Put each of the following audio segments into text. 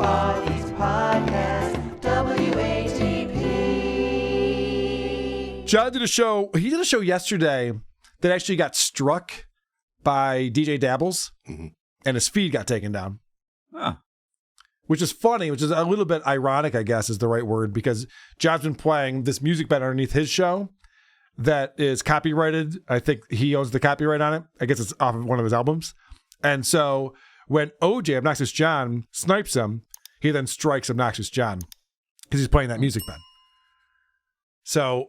Parties Podcast, WATP. John did a show. He did a show yesterday that actually got struck by DJ Dabbles, and his feed got taken down. Huh. Which is funny, which is a little bit ironic, I guess is the right word, because John's been playing this music bed underneath his show that is copyrighted. I think he owns the copyright on it. I guess it's off of one of his albums. And so when OJ, Obnoxious John, snipes him, he then strikes Obnoxious John because he's playing that music bed. So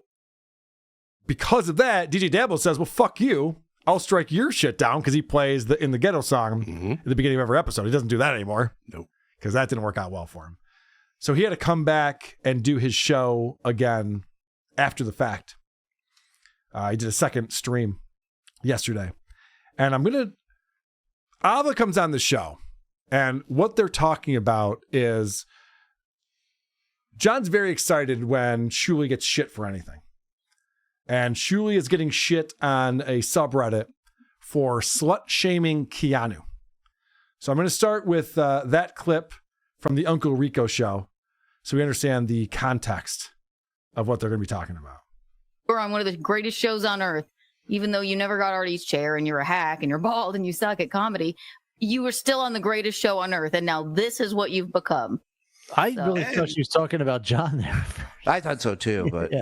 because of that, DJ Dabble says, well, fuck you. I'll strike your shit down because he plays the In the Ghetto song at the beginning of every episode. He doesn't do that anymore. Nope. Because that didn't work out well for him. So he had to come back and do his show again after the fact. He did a second stream yesterday. And Ava comes on the show. And what they're talking about is John's very excited when Shuli gets shit for anything. And Shuli is getting shit on a subreddit for slut-shaming Keanu. So I'm going to start with that clip from the Uncle Rico show so we understand the context of what they're going to be talking about. We're on one of the greatest shows on earth. Even though you never got Artie's chair and you're a hack and you're bald and you suck at comedy, you were still on the greatest show on earth. And now this is what you've become. I really thought she was talking about John there. I thought so too, but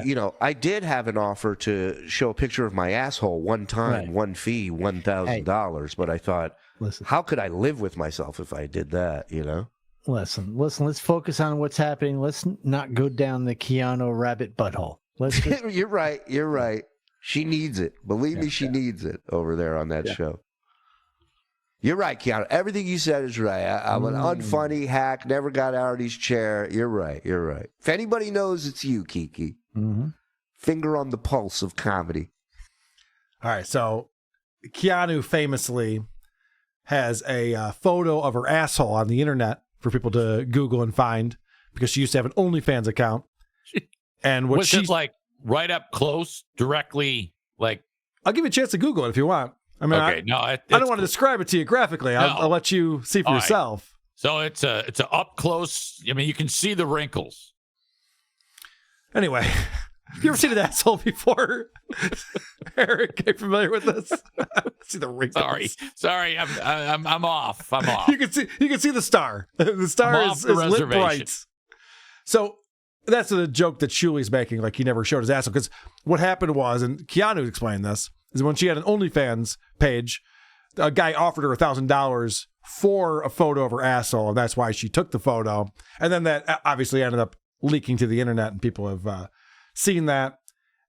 I did have an offer to show a picture of my asshole one time, one fee, $1,000. But I thought, how could I live with myself if I did that? Listen. Let's focus on what's happening. Let's not go down the Keanu rabbit butthole. You're right. She needs it. Believe me, she needs it over there on that show. You're right, Keanu. Everything you said is right. I'm an unfunny hack, never got Artie's chair. You're right. If anybody knows, it's you, Kiki. Finger on the pulse of comedy. All right, so Keanu famously has a photo of her asshole on the internet for people to Google and find because she used to have an OnlyFans account. And what was it like right up close, directly? Like, I'll give you a chance to Google it if you want. I mean, I don't want to describe it to you graphically. I'll let you see for yourself. Right. So it's a up close. I mean, you can see the wrinkles. Anyway, you ever seen an asshole before? Eric, are you familiar with this? See the wrinkles. Sorry, I'm off. You can see the star. The star is lit bright. So that's the joke that Shuli's making. Like he never showed his asshole because what happened was, and Keanu explained this, is when she had an OnlyFans page, a guy offered her $1,000 for a photo of her asshole, and that's why she took the photo. And then that obviously ended up leaking to the internet, and people have seen that.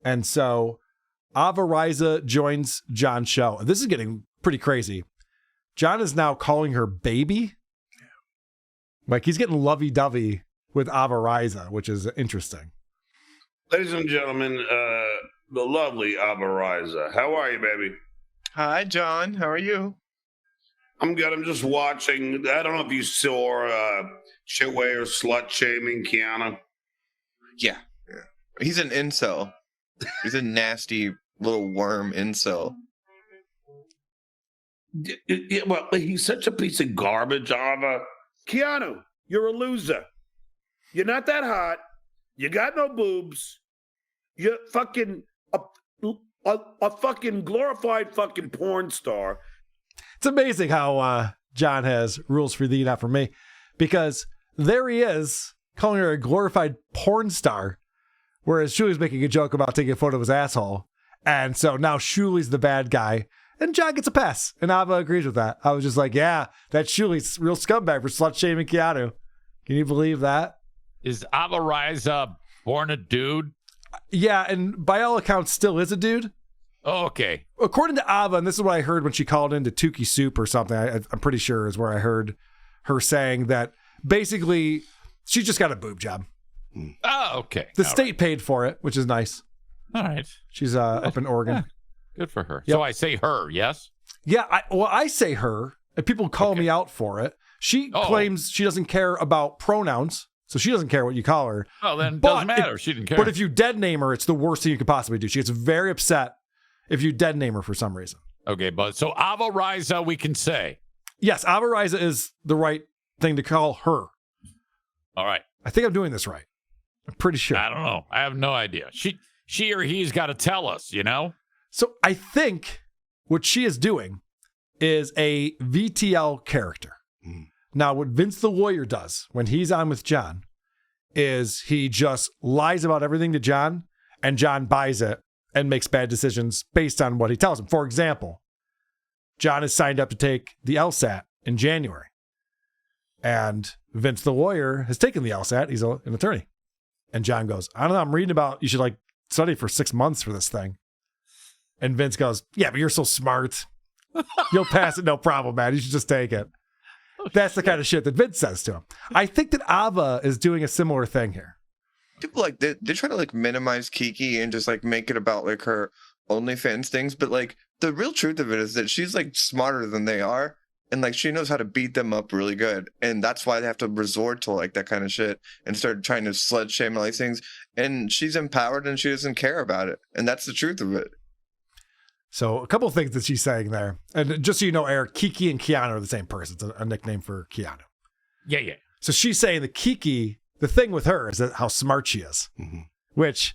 And so Ava Raiza joins John's show. This is getting pretty crazy. John is now calling her baby. Like he's getting lovey-dovey with Ava Raiza, which is interesting. Ladies and gentlemen, the lovely Ava Raiza. How are you, baby? Hi, John. How are you? I'm good. I'm just watching. I don't know if you saw Shitway or Slut Shaming Keanu. Yeah. He's an incel. He's a nasty little worm incel. Well, he's such a piece of garbage, Ava. Keanu, you're a loser. You're not that hot. You got no boobs. You're fucking a fucking glorified fucking porn star. It's amazing how John has rules for thee, not for me, because there he is calling her a glorified porn star, whereas Shuli's making a joke about taking a photo of his asshole. And so now Shuli's the bad guy, and John gets a pass, and Ava agrees with that. I was just like, yeah, that Shuli's real scumbag for slut-shaming Keanu. Can you believe that? Is Ava Raiza born a dude? Yeah, and by all accounts, still is a dude. Oh, okay. According to Ava, and this is what I heard when she called into Tukey Soup or something, I'm pretty sure is where I heard her saying that basically she just got a boob job. Oh, okay. The state paid for it, which is nice. All right. She's up in Oregon. Good for her. Yep. So I say her, yes? Yeah, I say her, and people call me out for it. She claims she doesn't care about pronouns, so she doesn't care what you call her. Oh, then it doesn't matter. She didn't care. But if you dead name her, it's the worst thing you could possibly do. She gets very upset if you dead name her for some reason. Okay, but so Ava Raiza, we can say. Yes, Ava Raiza is the right thing to call her. All right. I think I'm doing this right. I'm pretty sure. I don't know. I have no idea. She or he's got to tell us, you know? So I think what she is doing is a VTL character. Now, what Vince the lawyer does when he's on with John is he just lies about everything to John, and John buys it and makes bad decisions based on what he tells him. For example, John is signed up to take the LSAT in January, and Vince the lawyer has taken the LSAT. He's an attorney. And John goes, I don't know, I'm reading about you should like study for 6 months for this thing. And Vince goes, yeah, but you're so smart. You'll pass it, no problem, man. You should just take it. That's the kind of shit that Vince says to him. I think that Ava is doing a similar thing here. People like they try to like minimize Kiki and just like make it about like her OnlyFans things, but like the real truth of it is that she's like smarter than they are, and like she knows how to beat them up really good, and that's why they have to resort to like that kind of shit and start trying to slut shame all these things. And she's empowered and she doesn't care about it, and that's the truth of it. So a couple of things that she's saying there. And just so you know, Eric, Kiki and Keanu are the same person. It's a nickname for Keanu. Yeah. So she's saying that Kiki, the thing with her is that how smart she is, which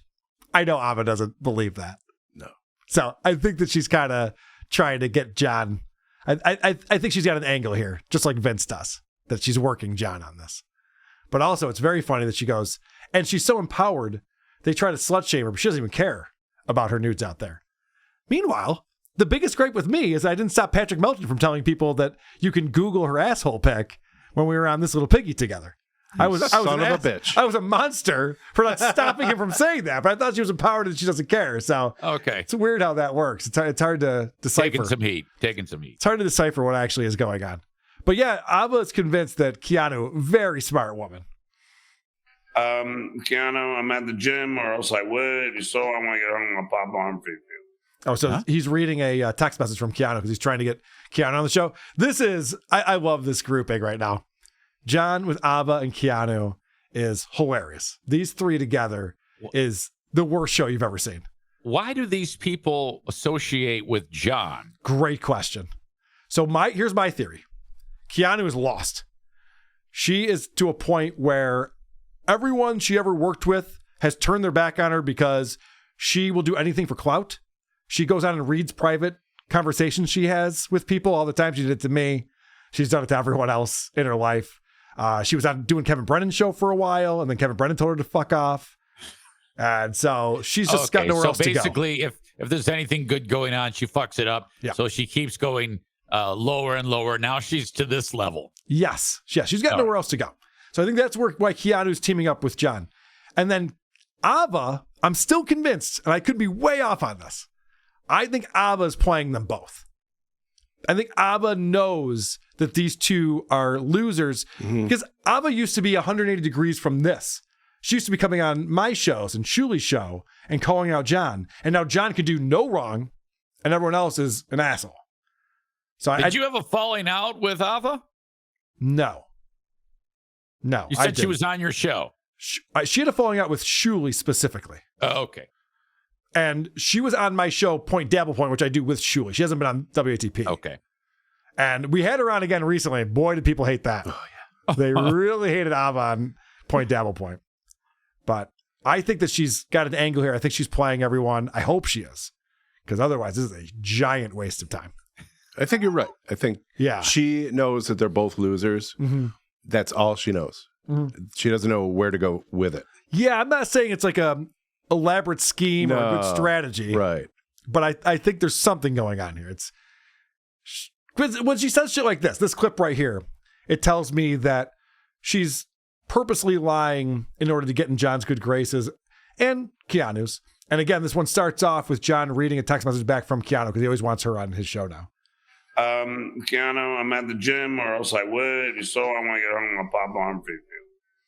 I know Ava doesn't believe that. No. So I think that she's kind of trying to get John. I think she's got an angle here, just like Vince does, that she's working John on this. But also it's very funny that she goes, and she's so empowered, they try to slut shame her, but she doesn't even care about her nudes out there. Meanwhile, the biggest gripe with me is I didn't stop Patrick Melton from telling people that you can Google her asshole pic when we were on This Little Piggy together. I was son of a bitch. I was a monster for not stopping him from saying that, but I thought she was empowered and she doesn't care. So Okay. it's weird how that works. It's hard to decipher. Taking some heat. It's hard to decipher what actually is going on. But yeah, Ava is convinced that Keanu, very smart woman. Keanu, I'm at the gym, or else I would. If you saw, I want to get home and pop on for you. Oh, so he's reading a text message from Keanu because he's trying to get Keanu on the show. This is, I love this grouping right now. John with Ava and Keanu is hilarious. These three together is the worst show you've ever seen. Why do these people associate with John? Great question. So here's my theory. Keanu is lost. She is to a point where everyone she ever worked with has turned their back on her because she will do anything for clout. She goes out and reads private conversations she has with people all the time. She did it to me. She's done it to everyone else in her life. She was out doing Kevin Brennan's show for a while, and then Kevin Brennan told her to fuck off. And so she's just got nowhere else to go. So basically, if there's anything good going on, she fucks it up. Yeah. So she keeps going lower and lower. Now she's to this level. Yes. She's got nowhere else to go. So I think that's why Keanu's teaming up with John. And then Ava, I'm still convinced, and I could be way off on this, I think Ava is playing them both. I think Ava knows that these two are losers because Ava used to be 180 degrees from this. She used to be coming on my shows and Shuli's show and calling out John. And now John can do no wrong and everyone else is an asshole. So Did you have a falling out with Ava? No. You said she was on your show. She had a falling out with Shuli specifically. Oh, okay. And she was on my show, Point Dabble Point, which I do with Shuli. She hasn't been on WATP. Okay. And we had her on again recently. And boy, did people hate that. Oh, yeah. They really hated Ava on Point Dabble Point. But I think that she's got an angle here. I think she's playing everyone. I hope she is. Because otherwise, this is a giant waste of time. I think you're right. I think she knows that they're both losers. That's all she knows. She doesn't know where to go with it. Yeah, I'm not saying it's like a elaborate scheme or a good strategy. Right. But I think there's something going on here. It's when she says shit like this clip right here, it tells me that she's purposely lying in order to get in John's good graces and Keanu's. And again, this one starts off with John reading a text message back from Keanu because he always wants her on his show now. Keanu, I'm at the gym, or else I would. If you saw, I want to get home and pop on for you.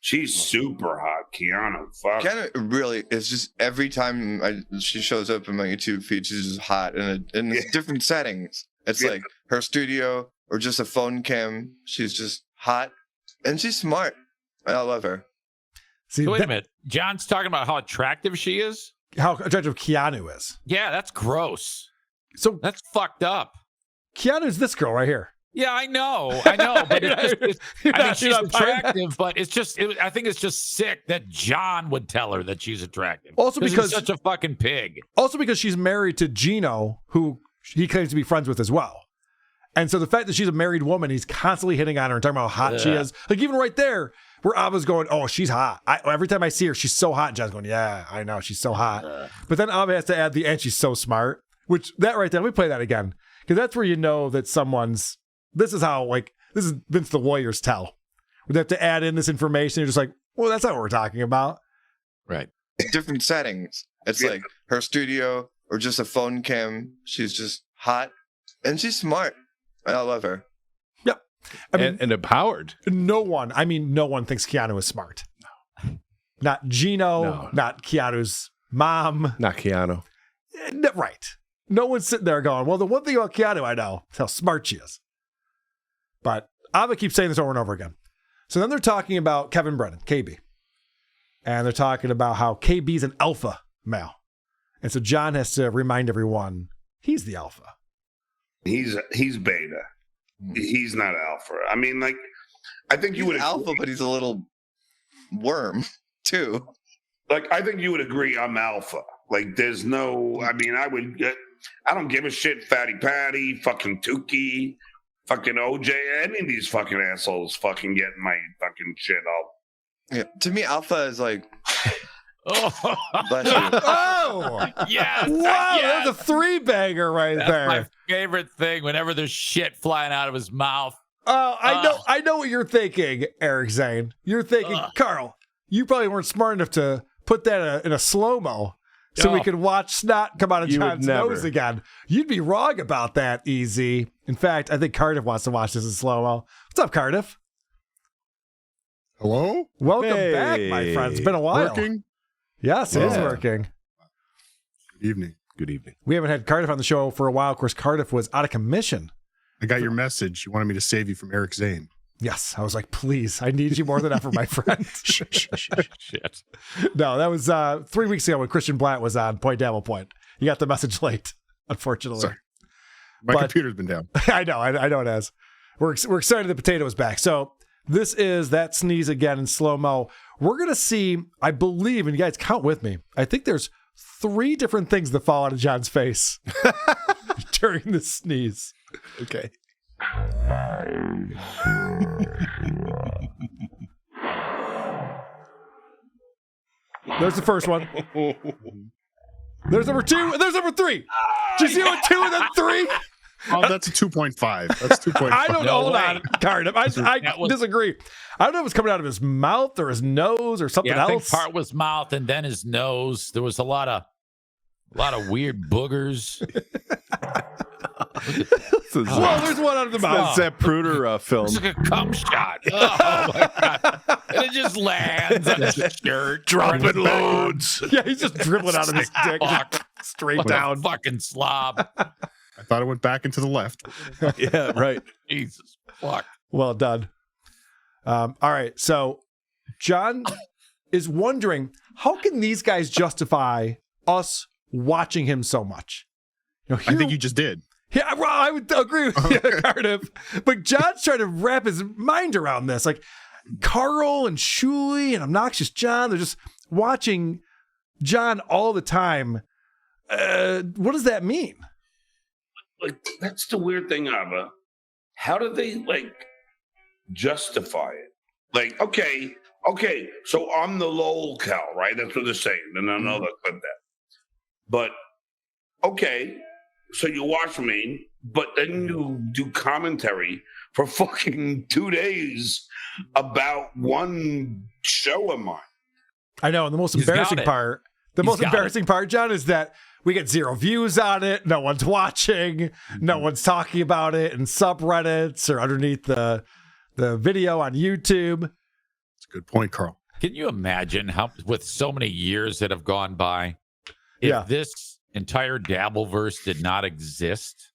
She's super hot, Keanu. Fuck. Keanu really is just every time she shows up in my YouTube feed, she's just hot in different settings. It's like her studio or just a phone cam. She's just hot and she's smart. I love her. See, so wait a minute. John's talking about how attractive she is? How attractive Keanu is. Yeah, that's gross. So that's fucked up. Keanu's this girl right here. Yeah, I know, but I mean, she's attractive, but I think it's just sick that John would tell her that she's attractive. Also because he's such a fucking pig. Also because she's married to Gino, who he claims to be friends with as well. And so the fact that she's a married woman, he's constantly hitting on her and talking about how hot she is. Like even right there, where Ava's going, oh, she's hot. Every time I see her, she's so hot. And John's going, yeah, I know, she's so hot. But then Ava has to add the, and she's so smart, which that right there, let me play that again. Because that's where you know that this is how, this is Vince the Lawyer's tell. They have to add in this information. You're just like, well, that's not what we're talking about. Right. Different settings. It's like her studio or just a phone cam. She's just hot and she's smart. I love her. Yep. I mean, and empowered. No one thinks Keanu is smart. No. Not Gino, not Keanu's mom. Not Keanu. Right. No one's sitting there going, well, the one thing about Keanu I know is how smart she is. But Ava keeps saying this over and over again. So then they're talking about Kevin Brennan, KB. And they're talking about how KB's an alpha male. And so John has to remind everyone he's the alpha. He's beta. He's not alpha. I mean, I think you would alpha, but he's a little worm too. I think you would agree I'm alpha. There's no. I mean, I don't give a shit. Fatty Patty, fucking Tukey, fucking OJ, any of these fucking assholes fucking getting my fucking shit up. Yeah, to me, alpha is Oh, yeah! Wow, there's a 3-banger right there. My favorite thing. Whenever there's shit flying out of his mouth. Oh, I know what you're thinking, Eric Zane. You're thinking, Carl, you probably weren't smart enough to put that in a slow-mo so we could watch snot come out of John's nose again. You'd be wrong about that, Easy. In fact, I think Cardiff wants to watch this in slow-mo. What's up, Cardiff? Hello? Welcome back, my friend. It's been a while. Working? Yes, it is working. Good evening. Good evening. We haven't had Cardiff on the show for a while. Of course, Cardiff was out of commission. I got your message. You wanted me to save you from Eric Zane. Yes. I was like, please, I need you more than ever, my friend. Shit. No, that was 3 weeks ago when Christian Blatt was on Point Dabble Point. You got the message late, unfortunately. Sorry. My computer's been down. I know it has. We're excited the potato is back. So this is that sneeze again in slow-mo. We're going to see, I believe, and you guys count with me, I think there's 3 different things that fall out of John's face during the sneeze. Okay. There's the first one. There's number 2, and there's number 3. Did you see what 2 and then 3? Oh, that's a 2.5. That's 2.5. I don't know. Hold on, Cardiff. I disagree. I don't know if it's coming out of his mouth or his nose or something else. I think part was mouth and then his nose. There was a lot of weird boogers. Well, there's one out of the mouth. That's that Pruder film. It's like a cum shot. Oh my God. And it just lands on his shirt. Dropping loads. Yeah, he's just dribbling out of his dick. Straight down. Fucking slob. I thought it went back into the left. Yeah, right. Jesus fuck. Well done. All right. So John is wondering, how can these guys justify us watching him so much? I think you just did. Yeah, well, I would agree with you, Cardiff. But John's trying to wrap his mind around this. Carl and Shuli and Obnoxious John, they're just watching John all the time. What does that mean? That's the weird thing, Ava. How do they justify it? Okay, so I'm the lol cow, right? That's what they're saying. And I know that clip that. But okay, so you watch me, but then you do commentary for fucking 2 days about one show of mine. I know, and the most embarrassing part, John, is that we get 0 views on it. No one's watching. No one's talking about it in subreddits or underneath the video on YouTube. That's a good point, Carl. Can you imagine how, with so many years that have gone by, if this entire Dabbleverse did not exist,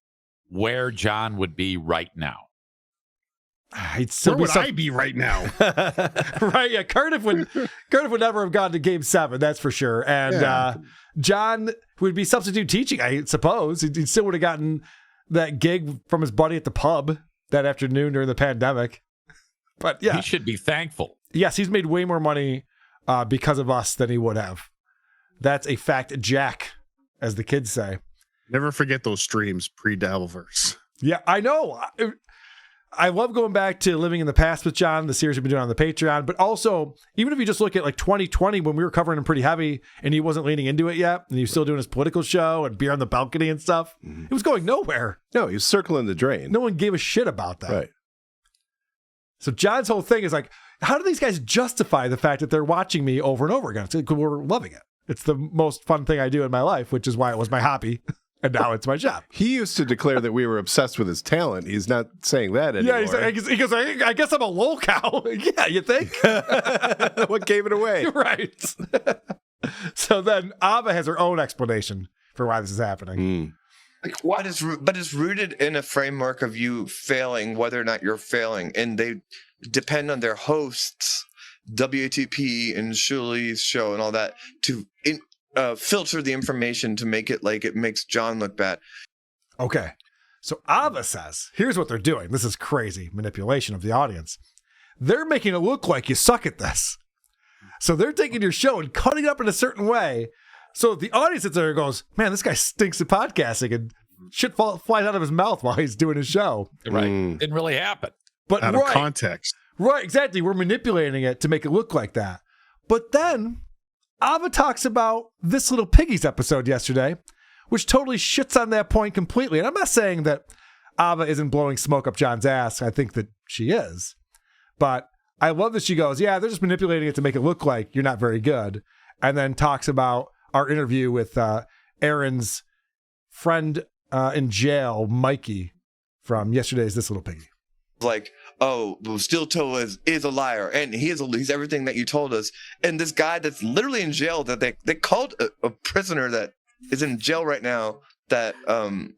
where John would be right now? Where would I be right now? Right, yeah. Cardiff would never have gone to Game 7, that's for sure. And John would be substitute teaching, I suppose. He still would have gotten that gig from his buddy at the pub. that afternoon during the pandemic. But yeah. He should be thankful. Yes, he's made way more money because of us than he would have. That's a fact, Jack, as the kids say. Never forget those streams pre-Dabbleverse. Yeah, I know. I love going back to Living in the Past with John, the series we've been doing on the Patreon. But also, even if you just look at like 2020, when we were covering him pretty heavy and he wasn't leaning into it yet, and he was still doing his political show and Beer on the Balcony and stuff, it was going nowhere. No, he was circling the drain. No one gave a shit about that. Right. So John's whole thing is like, how do these guys justify the fact that they're watching me over and over again? It's like, we're loving it. It's the most fun thing I do in my life, which is why it was my hobby. And now it's my job. He used to declare that we were obsessed with his talent. He's not saying that anymore. Yeah, he goes, I guess I'm a lol cow. Yeah, you think? What gave it away? Right. So then Ava has her own explanation for why this is happening. Like, what? But it's rooted in a framework of you failing, whether or not you're failing. And they depend on their hosts, WATP and Shuli's show and all that, to filter the information to make it like it makes John look bad. Okay. So Ava says, here's what they're doing. This is crazy manipulation of the audience. They're making it look like you suck at this. So they're taking your show and cutting it up in a certain way. So the audience sits there and goes, man, this guy stinks at podcasting, and shit flies out of his mouth while he's doing his show. Right. Didn't really happen. But out of context. Right, exactly. We're manipulating it to make it look like that. But then Ava talks about This Little Piggies episode yesterday, which totally shits on that point completely. And I'm not saying that Ava isn't blowing smoke up John's ass. I think that she is. But I love that she goes, yeah, they're just manipulating it to make it look like you're not very good. And then talks about our interview with Aaron's friend in jail, Mikey, from yesterday's This Little Piggy. Like, oh, well, Steel Toe is a liar, and he's everything that you told us. And this guy that's literally in jail, that they called a prisoner that is in jail right now, that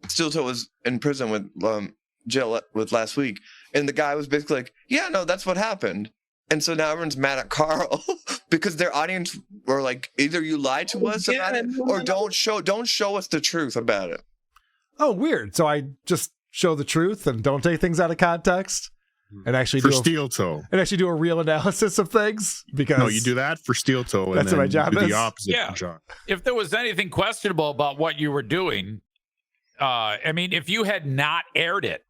Steel Toe was in prison with jail with last week, and the guy was basically like, yeah, no, that's what happened. And so now everyone's mad at Carl because their audience were like, either you lie to us about it, or don't show us the truth about it. Oh, weird. So I just show the truth and don't take things out of context and actually for Steel Toe and actually do a real analysis of things, because no, you do that for Steel Toe. That's what my job is. The opposite. Yeah. John. If there was anything questionable about what you were doing, I mean, if you had not aired it,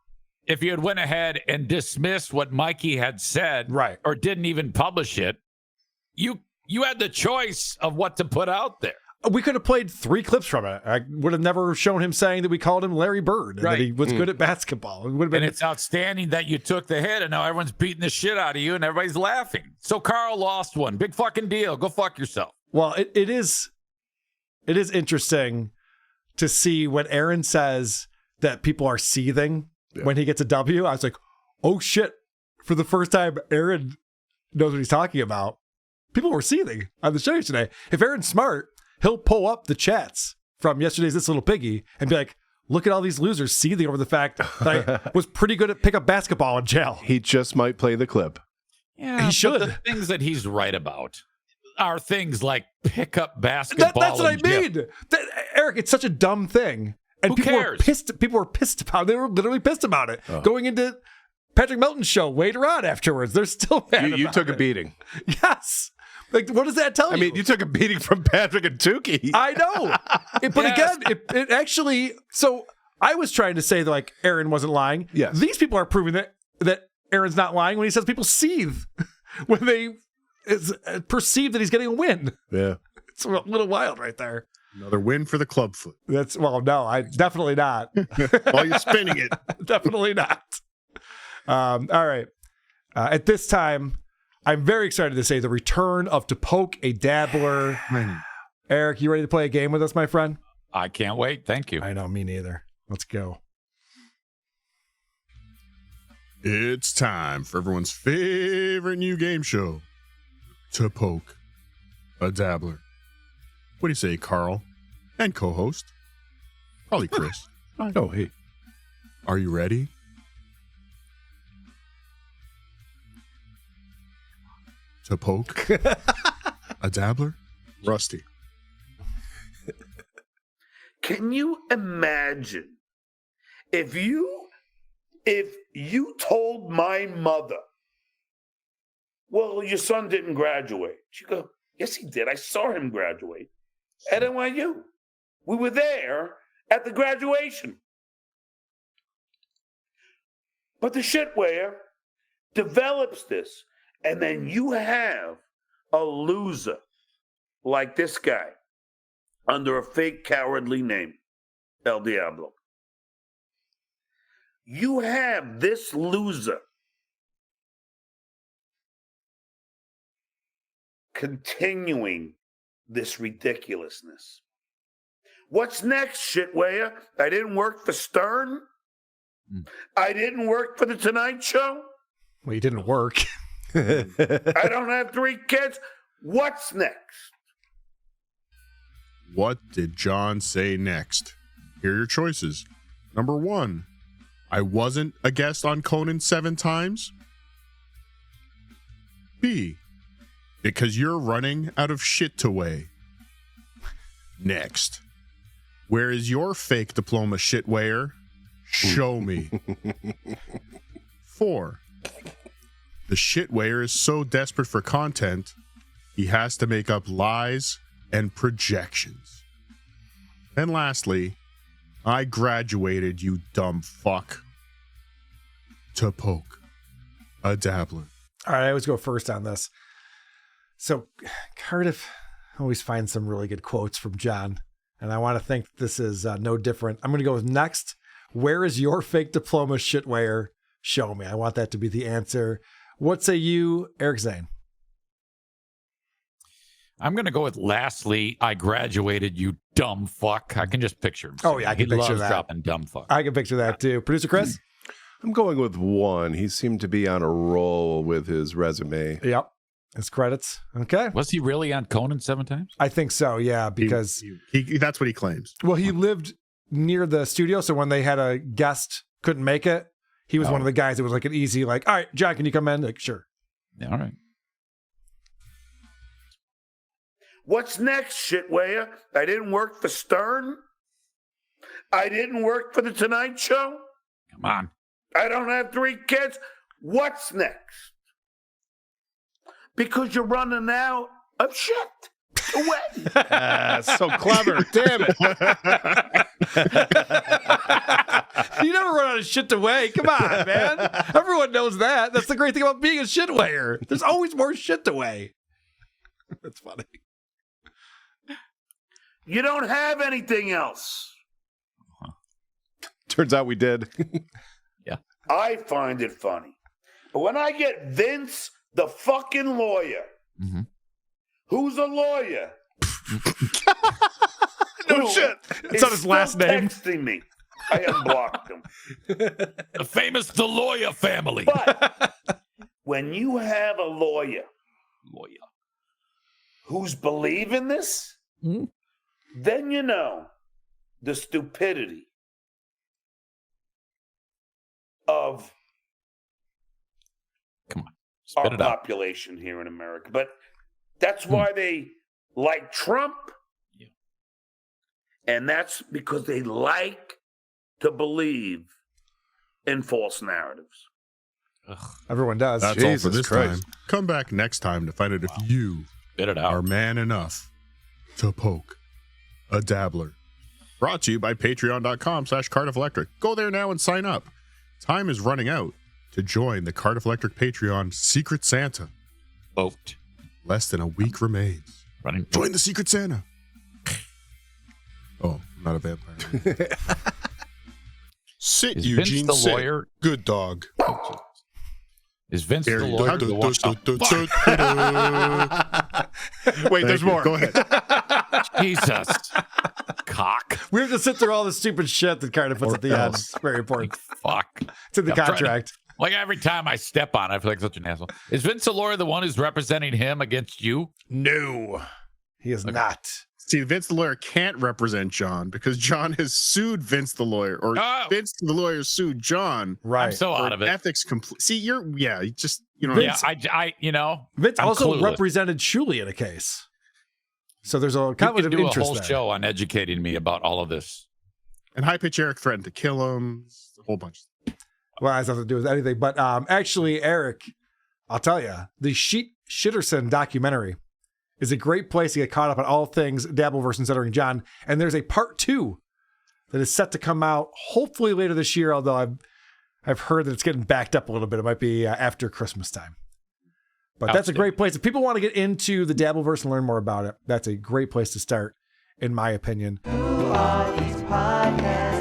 if you had went ahead and dismissed what Mikey had said, right, or didn't even publish it, you had the choice of what to put out there. We could have played 3 clips from it. I would have never shown him saying that we called him Larry Bird and that he was good at basketball. It would have been... And it's outstanding that you took the hit, and now everyone's beating the shit out of you and everybody's laughing. So Carl lost one. Big fucking deal. Go fuck yourself. Well, it is interesting to see when Aaron says that people are seething when he gets a W. I was like, oh shit. For the first time, Aaron knows what he's talking about. People were seething on the show today. If Aaron's smart, he'll pull up the chats from yesterday's This Little Piggy and be like, look at all these losers seething over the fact that I was pretty good at pickup basketball in jail. He just might play the clip. Yeah, he should. The things that he's right about are things like pickup basketball. That's what I mean. Eric, it's such a dumb thing. And Who cares? People were pissed about it. They were literally pissed about it. Oh. Going into Patrick Melton's show later on afterwards, they're still mad You took a beating. Yes. Like, what does that tell you? I mean, you took a beating from Patrick and Tukey. I know. But again, it actually... So I was trying to say that, like, Aaron wasn't lying. Yes. These people are proving that Aaron's not lying when he says people seethe when they perceive that he's getting a win. Yeah. It's a little wild right there. Another win for the clubfoot. No, I definitely not. While you're spinning it. Definitely not. All right. At this time, I'm very excited to say the return of To Poke A Dabbler. Eric, you ready to play a game with us, my friend? I can't wait. Thank you. I know, me neither. Let's go. It's time for everyone's favorite new game show, To Poke A Dabbler. What do you say, Carl? And co-host, probably Chris. Oh, hey. Are you ready? To poke a dabbler? Rusty. Can you imagine if you If you told my mother, well, your son didn't graduate. She'd go, yes, he did. I saw him graduate at NYU. We were there at the graduation. But the shitware develops this, and then you have a loser like this guy under a fake cowardly name, El Diablo. You have this loser continuing this ridiculousness. What's next, shitware? I didn't work for Stern. I didn't work for The Tonight Show. Well, you didn't work. I don't have 3 kids. What's next? What did John say next? Here are your choices. Number 1, I wasn't a guest on Conan 7 times. B, because you're running out of shit to weigh. Next, where is your fake diploma, shitweigher? Show me. 4, the shitweigher is so desperate for content, he has to make up lies and projections. And lastly, I graduated, you dumb fuck, to Poke A Dabbler. All right, I always go first on this. So Cardiff always finds some really good quotes from John, and I want to think this is no different. I'm going to go with next. Where is your fake diploma, shitweigher? Show me. I want that to be the answer. What say you, Eric Zane? I'm going to go with lastly, I graduated, you dumb fuck. I can just picture him. Oh, yeah, I can picture that. Dropping dumb fuck. I can picture that too. Producer Chris? I'm going with 1. He seemed to be on a roll with his resume. Yep. His credits. Okay. Was he really on Conan 7 times? I think so, yeah, because... He that's what he claims. Well, he lived near the studio, so when they had a guest couldn't make it, he was one of the guys that was like an easy, like, all right, John, can you come in? Like, sure. Yeah, all right. What's next, shitweigher? I didn't work for Stern. I didn't work for The Tonight Show. Come on. I don't have 3 kids. What's next? Because you're running out of shit. Away. So clever. Damn it. You never run out of shit to weigh. Come on, man. Everyone knows that. That's the great thing about being a shit weigher. There's always more shit to weigh. That's funny. You don't have anything else. Turns out we did. Yeah. I find it funny. But when I get Vince, the fucking lawyer, who's a lawyer? No shit. It's on his last name. Texting me. I unblocked him. The famous The Lawyer family. But when you have a lawyer who's believing this, then you know the stupidity of our population here in America. But that's why they like Trump. Yeah. And that's because they like to believe in false narratives. Ugh. Everyone does. That's Jesus all for this Christ. time. Come back next time to find out if you are man enough to poke a dabbler. Brought to you by patreon.com/Cardiff Electric. Go there now and sign up. Time is running out to join the Cardiff Electric Patreon Secret Santa. Vote. Less than a week remains. Join the Secret Santa. Oh, I'm not a vampire. Sit, Is Eugene. Vince the sit. lawyer? Good dog. Is Vince the lawyer? Wait, there's more. Go ahead. Jesus. Cock. We have to sit through all the stupid shit that Cardiff puts at the end. It's very important. Fuck. It's in the contract. Like every time I step on it, I feel like such an asshole. Is Vince the lawyer the one who's representing him against you? No, he is not. See, Vince the lawyer can't represent John because John has sued Vince the lawyer, or Vince the lawyer sued John. Right. I'm so out of it. Ethics complete. See, you just, you know. Vince, Vince I'm also clueless. represented Shuley in a case. So there's a conflict of interest a whole there. show on educating me about all of this. And High Pitch Eric threatened to kill him. A whole bunch. Well, it has nothing to do with anything. But actually, Eric, I'll tell you, the Shitterson documentary is a great place to get caught up on all things Dabbleverse and Stuttering John. And there's a part 2 that is set to come out hopefully later this year, although I've heard that it's getting backed up a little bit. It might be after Christmas time. But that's a great place. If people want to get into the Dabbleverse and learn more about it, that's a great place to start, in my opinion. Who are these podcasts?